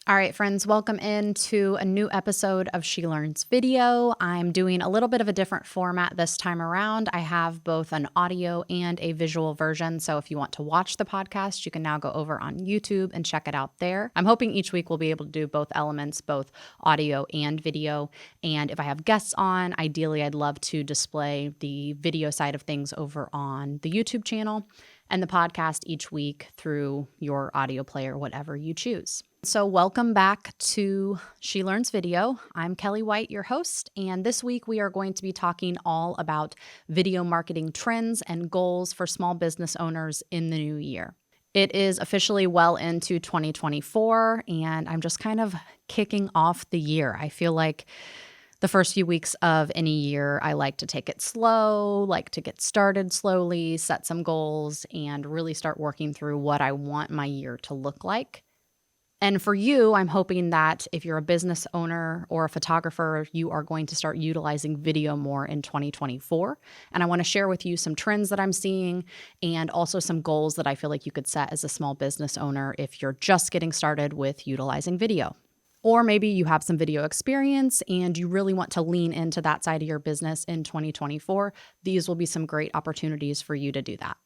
All right, friends, welcome into a new episode of She Learns Video. I'm doing a little bit of a different format this time around. I have both an audio and a visual version. So if you want to watch the podcast, you can now go over on YouTube and check it out there. I'm hoping each week we'll be able to do both elements, both audio and video. And if I have guests on, ideally, I'd love to display the video side of things over on the YouTube channel and the podcast each week through your audio player, whatever you choose. So welcome back to She Learns Video. I'm Kelly White, your host, and this week we are going to be talking all about video marketing trends and goals for small business owners in the new year. It is officially well into 2024, and I'm just kind of kicking off the year. I feel like the first few weeks of any year, I like to take it slow, like to get started slowly, set some goals, and really start working through what I want my year to look like. And for you, I'm hoping that if you're a business owner or a photographer, you are going to start utilizing video more in 2024. And I want to share with you some trends that I'm seeing and also some goals that I feel like you could set as a small business owner if you're just getting started with utilizing video. Or maybe you have some video experience and you really want to lean into that side of your business in 2024. These will be some great opportunities for you to do that.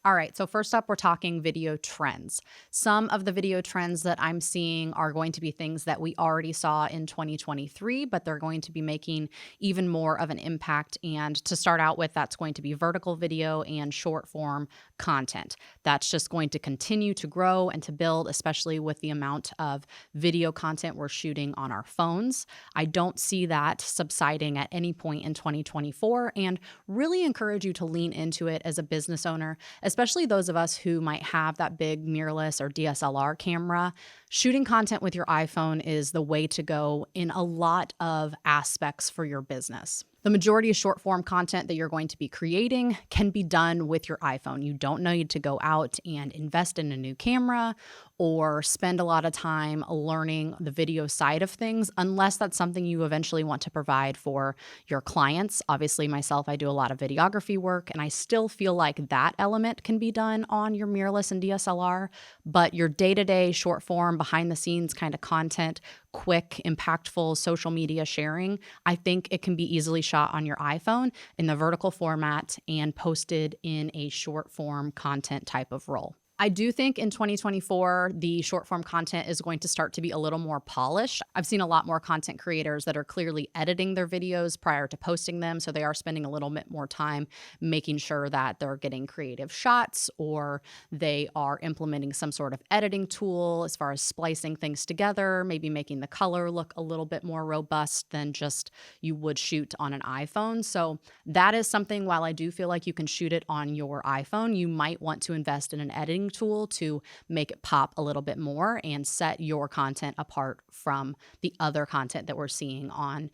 All right, so first up, we're talking video trends. Some of the video trends that I'm seeing are going to be things that we already saw in 2023, but they're going to be making even more of an impact. And to start out with, that's going to be vertical video and short form content. That's just going to continue to grow and to build, especially with the amount of video content we're shooting on our phones. I don't see that subsiding at any point in 2024 and really encourage you to lean into it as a business owner, especially those of us who might have that big mirrorless or DSLR camera. Shooting content with your iPhone is the way to go in a lot of aspects for your business. The majority of short form content that you're going to be creating can be done with your iPhone. You don't need to go out and invest in a new camera or spend a lot of time learning the video side of things unless that's something you eventually want to provide for your clients. Obviously, myself, I do a lot of videography work, and I still feel like that element can be done on your mirrorless and DSLR, but your day-to-day short form, behind the scenes kind of content, quick, impactful social media sharing, I think it can be easily shot on your iPhone in the vertical format and posted in a short form content type of role. I do think in 2024, the short form content is going to start to be a little more polished. I've seen a lot more content creators that are clearly editing their videos prior to posting them. So they are spending a little bit more time making sure that they're getting creative shots or they are implementing some sort of editing tool as far as splicing things together, maybe making the color look a little bit more robust than just you would shoot on an iPhone. So that is something, while I do feel like you can shoot it on your iPhone, you might want to invest in an editing tool to make it pop a little bit more and set your content apart from the other content that we're seeing on,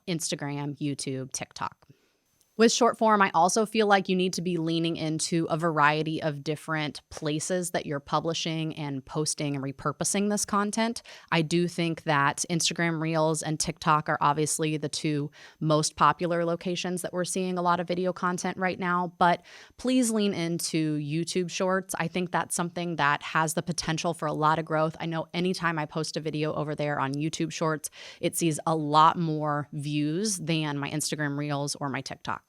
Instagram, YouTube, TikTok. With short form, I also feel like you need to be leaning into a variety of different places that you're publishing and posting and repurposing this content. I do think that Instagram Reels and TikTok are obviously the two most popular locations that we're seeing a lot of video content right now, but please lean into YouTube Shorts. I think that's something that has the potential for a lot of growth. I know anytime I post a video over there on YouTube Shorts, it sees a lot more views than my Instagram Reels or my TikToks.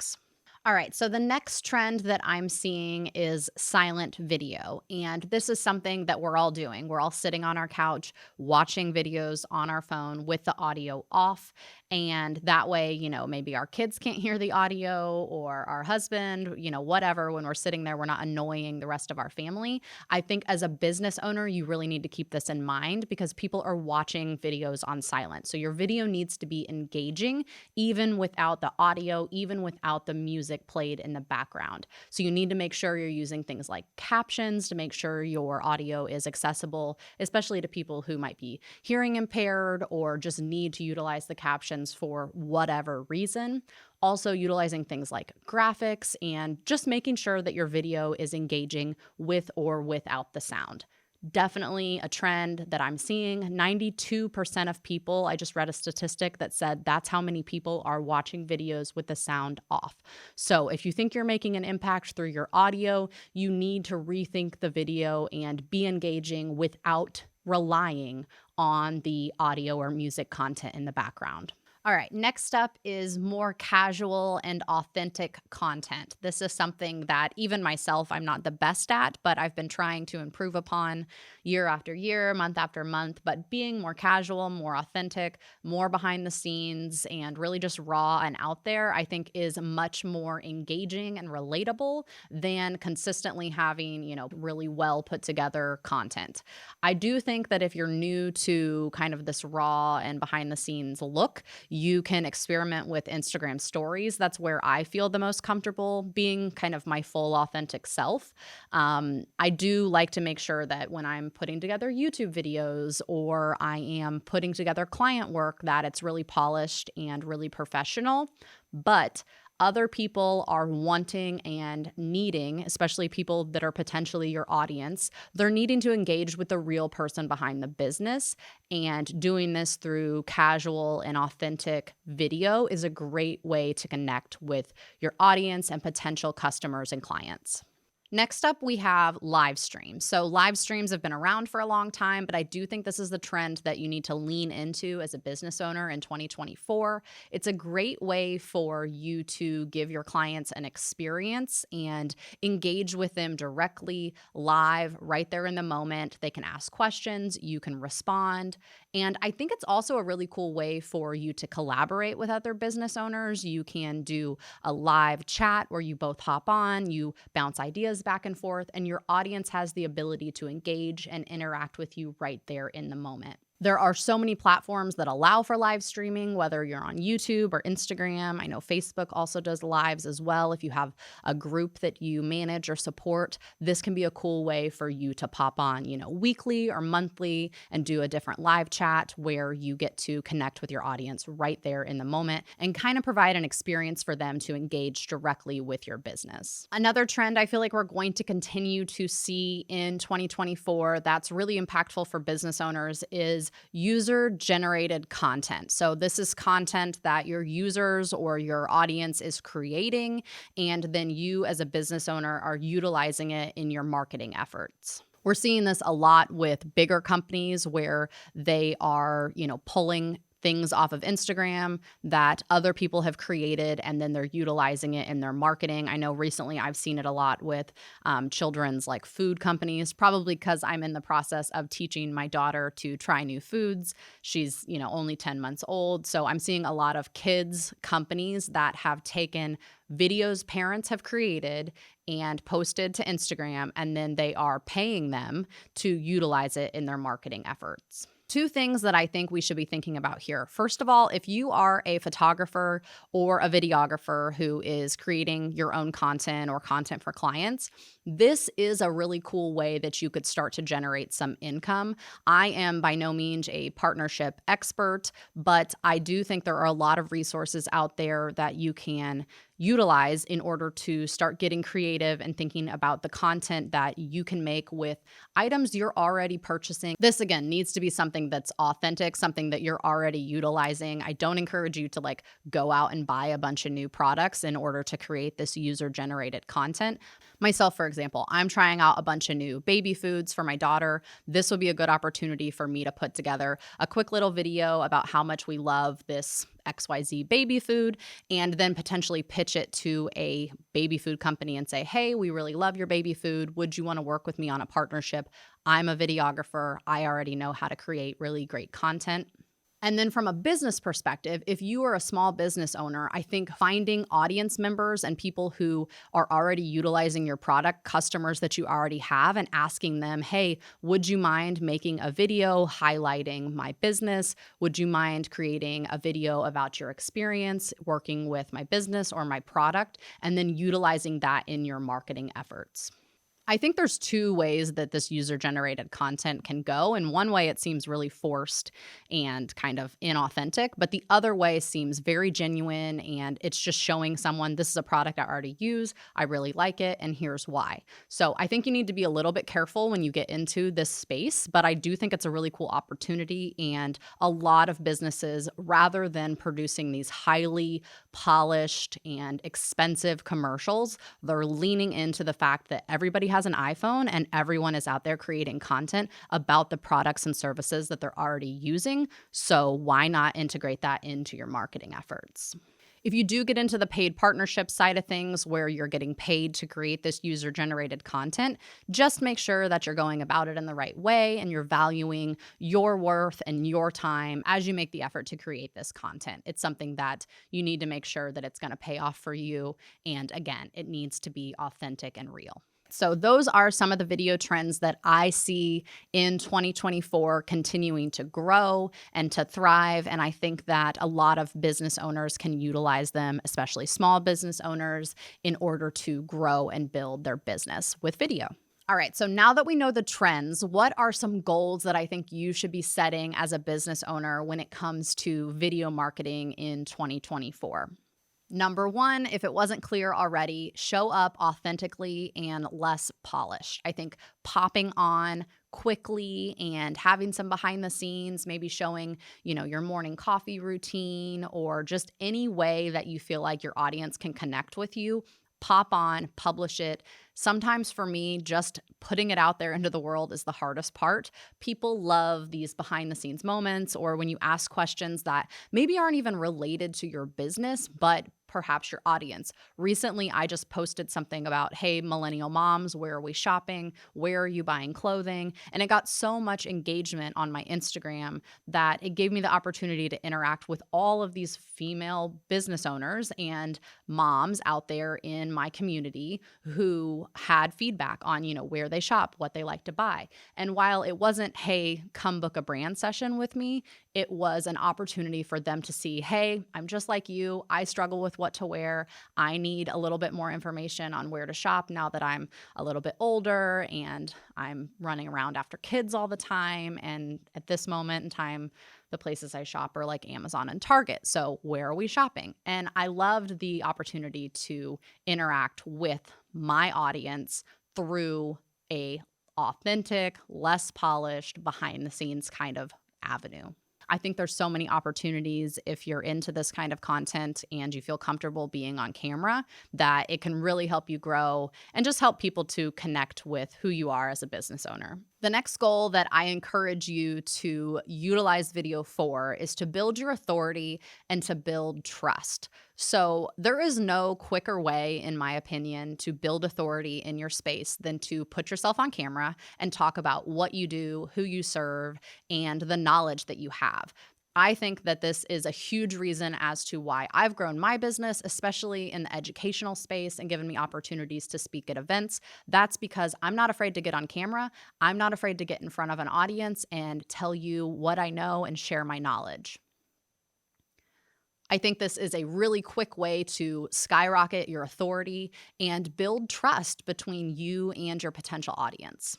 All right, so the next trend that I'm seeing is silent video. And this is something that we're all doing. We're all sitting on our couch watching videos on our phone with the audio off. And that way, maybe our kids can't hear the audio or our husband, whatever. When we're sitting there, we're not annoying the rest of our family. I think as a business owner, you really need to keep this in mind because people are watching videos on silent. So your video needs to be engaging even without the audio, even without the music played in the background. So you need to make sure you're using things like captions to make sure your audio is accessible, especially to people who might be hearing impaired or just need to utilize the captions for whatever reason. Also utilizing things like graphics and just making sure that your video is engaging with or without the sound. Definitely a trend that I'm seeing. 92% of people, I just read a statistic that said that's how many people are watching videos with the sound off. So if you think you're making an impact through your audio, you need to rethink the video and be engaging without relying on the audio or music content in the background. All right, next up is more casual and authentic content. This is something that even myself, I'm not the best at, but I've been trying to improve upon year after year, month after month. But being more casual, more authentic, more behind the scenes, and really just raw and out there, I think is much more engaging and relatable than consistently having, really well put together content. I do think that if you're new to kind of this raw and behind the scenes look, you can experiment with Instagram stories. That's where I feel the most comfortable being kind of my full authentic self. I do like to make sure that when I'm putting together YouTube videos or I am putting together client work, that it's really polished and really professional. But other people are wanting and needing, especially people that are potentially your audience, they're needing to engage with the real person behind the business. And doing this through casual and authentic video is a great way to connect with your audience and potential customers and clients. Next up, we have live streams. So live streams have been around for a long time, but I do think this is the trend that you need to lean into as a business owner in 2024. It's a great way for you to give your clients an experience and engage with them directly, live, right there in the moment. They can ask questions, you can respond. And I think it's also a really cool way for you to collaborate with other business owners. You can do a live chat where you both hop on, you bounce ideas back and forth, and your audience has the ability to engage and interact with you right there in the moment. There are so many platforms that allow for live streaming, whether you're on YouTube or Instagram. I know Facebook also does lives as well. If you have a group that you manage or support, this can be a cool way for you to pop on, weekly or monthly and do a different live chat where you get to connect with your audience right there in the moment and kind of provide an experience for them to engage directly with your business. Another trend I feel like we're going to continue to see in 2024 that's really impactful for business owners is user-generated content. So this is content that your users or your audience is creating, and then you as a business owner are utilizing it in your marketing efforts. We're seeing this a lot with bigger companies where they are, pulling things off of Instagram that other people have created, and then they're utilizing it in their marketing. I know recently I've seen it a lot with children's food companies, probably because I'm in the process of teaching my daughter to try new foods. She's, only 10 months old. So I'm seeing a lot of kids companies that have taken videos parents have created and posted to Instagram, and then they are paying them to utilize it in their marketing efforts. Two things that I think we should be thinking about here. First of all, if you are a photographer or a videographer who is creating your own content or content for clients, this is a really cool way that you could start to generate some income. I am by no means a partnership expert, but I do think there are a lot of resources out there that you can utilize in order to start getting creative and thinking about the content that you can make with items you're already purchasing. This, again, needs to be something that's authentic, something that you're already utilizing. I don't encourage you to go out and buy a bunch of new products in order to create this user-generated content. Myself, for example, I'm trying out a bunch of new baby foods for my daughter. This would be a good opportunity for me to put together a quick little video about how much we love this XYZ baby food, and then potentially pitch it to a baby food company and say, hey, we really love your baby food. Would you want to work with me on a partnership? I'm a videographer. I already know how to create really great content. And then from a business perspective, if you are a small business owner, I think finding audience members and people who are already utilizing your product, customers that you already have, and asking them, hey, would you mind making a video highlighting my business? Would you mind creating a video about your experience working with my business or my product? And then utilizing that in your marketing efforts. I think there's two ways that this user-generated content can go. And one way it seems really forced and kind of inauthentic, but the other way seems very genuine and it's just showing someone, this is a product I already use, I really like it, and here's why. So I think you need to be a little bit careful when you get into this space, but I do think it's a really cool opportunity, and a lot of businesses, rather than producing these highly polished and expensive commercials, they're leaning into the fact that everybody has has an iPhone and everyone is out there creating content about the products and services that they're already using. So why not integrate that into your marketing efforts? If you do get into the paid partnership side of things where you're getting paid to create this user-generated content, just make sure that you're going about it in the right way and you're valuing your worth and your time as you make the effort to create this content. It's something that you need to make sure that it's going to pay off for you. And again, it needs to be authentic and real. So those are some of the video trends that I see in 2024 continuing to grow and to thrive. And I think that a lot of business owners can utilize them, especially small business owners, in order to grow and build their business with video. All right, so now that we know the trends, what are some goals that I think you should be setting as a business owner when it comes to video marketing in 2024? Number one, if it wasn't clear already, show up authentically and less polished. I think popping on quickly and having some behind the scenes, maybe showing, your morning coffee routine or just any way that you feel like your audience can connect with you, pop on, publish it. Sometimes for me, just putting it out there into the world is the hardest part. People love these behind the scenes moments, or when you ask questions that maybe aren't even related to your business, but perhaps your audience. Recently, I just posted something about, hey, millennial moms, where are we shopping? Where are you buying clothing? And it got so much engagement on my Instagram that it gave me the opportunity to interact with all of these female business owners and moms out there in my community who had feedback on, where they shop, what they like to buy. And while it wasn't, hey, come book a brand session with me, it was an opportunity for them to see, hey, I'm just like you. I struggle with what to wear. I need a little bit more information on where to shop now that I'm a little bit older and I'm running around after kids all the time. And at this moment in time, the places I shop are like Amazon and Target. So where are we shopping? And I loved the opportunity to interact with my audience through a authentic, less polished, behind the scenes kind of avenue. I think there's so many opportunities if you're into this kind of content and you feel comfortable being on camera that it can really help you grow and just help people to connect with who you are as a business owner. The next goal that I encourage you to utilize video for is to build your authority and to build trust. So there is no quicker way, in my opinion, to build authority in your space than to put yourself on camera and talk about what you do, who you serve, and the knowledge that you have. I think that this is a huge reason as to why I've grown my business, especially in the educational space and given me opportunities to speak at events. That's because I'm not afraid to get on camera. I'm not afraid to get in front of an audience and tell you what I know and share my knowledge. I think this is a really quick way to skyrocket your authority and build trust between you and your potential audience.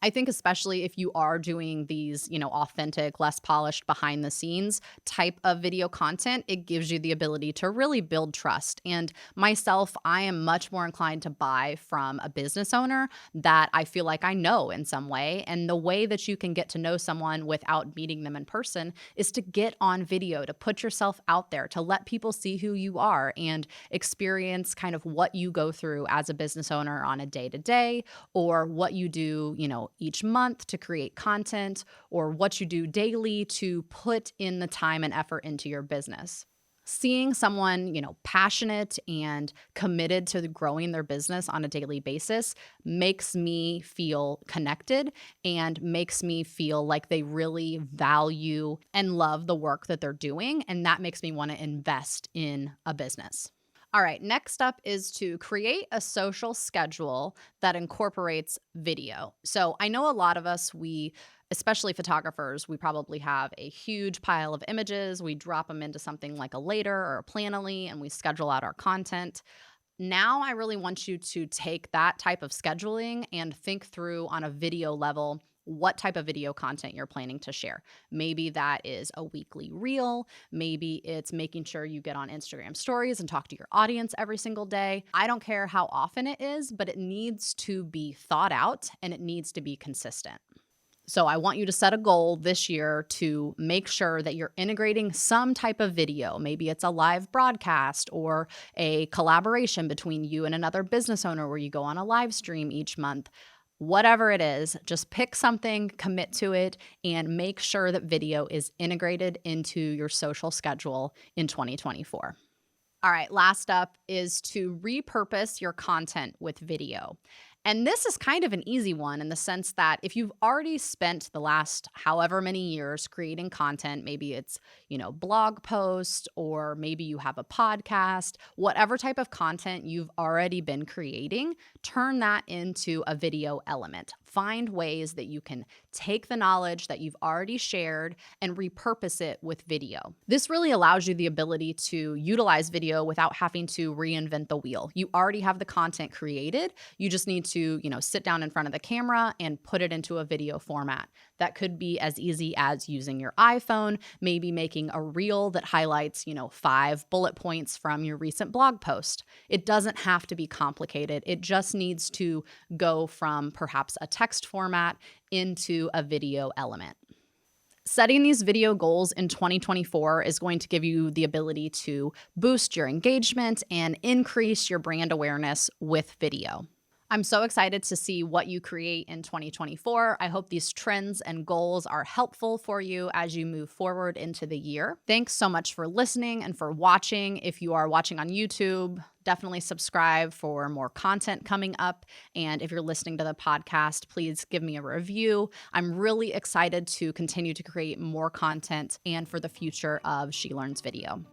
I think especially if you are doing these, authentic, less polished behind the scenes type of video content, it gives you the ability to really build trust. And myself, I am much more inclined to buy from a business owner that I feel like I know in some way. And the way that you can get to know someone without meeting them in person is to get on video, to put yourself out there, to let people see who you are and experience kind of what you go through as a business owner on a day-to-day, or what you do, each month to create content, or what you do daily to put in the time and effort into your business. Seeing someone, passionate and committed to growing their business on a daily basis makes me feel connected and makes me feel like they really value and love the work that they're doing. And that makes me want to invest in a business. All right, next up is to create a social schedule that incorporates video. So I know a lot of us, especially photographers, we probably have a huge pile of images. We drop them into something like a Later or a Planoly, and we schedule out our content. Now I really want you to take that type of scheduling and think through on a video level what type of video content you're planning to share. Maybe that is a weekly reel. Maybe it's making sure you get on Instagram stories and talk to your audience every single day. I don't care how often it is, but it needs to be thought out and it needs to be consistent. So I want you to set a goal this year to make sure that you're integrating some type of video. Maybe it's a live broadcast or a collaboration between you and another business owner where you go on a live stream each month. Whatever it is, just pick something, commit to it, and make sure that video is integrated into your social schedule in 2024. All right, last up is to repurpose your content with video. And this is kind of an easy one in the sense that if you've already spent the last however many years creating content, maybe it's, blog post, or maybe you have a podcast, whatever type of content you've already been creating, turn that into a video element. Find ways that you can take the knowledge that you've already shared and repurpose it with video. This really allows you the ability to utilize video without having to reinvent the wheel. You already have the content created. You just need to, sit down in front of the camera and put it into a video format. That could be as easy as using your iPhone, maybe making a reel that highlights, 5 bullet points from your recent blog post. It doesn't have to be complicated. It just needs to go from perhaps a text format into a video element. Setting these video goals in 2024 is going to give you the ability to boost your engagement and increase your brand awareness with video. I'm so excited to see what you create in 2024. I hope these trends and goals are helpful for you as you move forward into the year. Thanks so much for listening and for watching. If you are watching on YouTube, definitely subscribe for more content coming up. And if you're listening to the podcast, please give me a review. I'm really excited to continue to create more content and for the future of She Learns Video.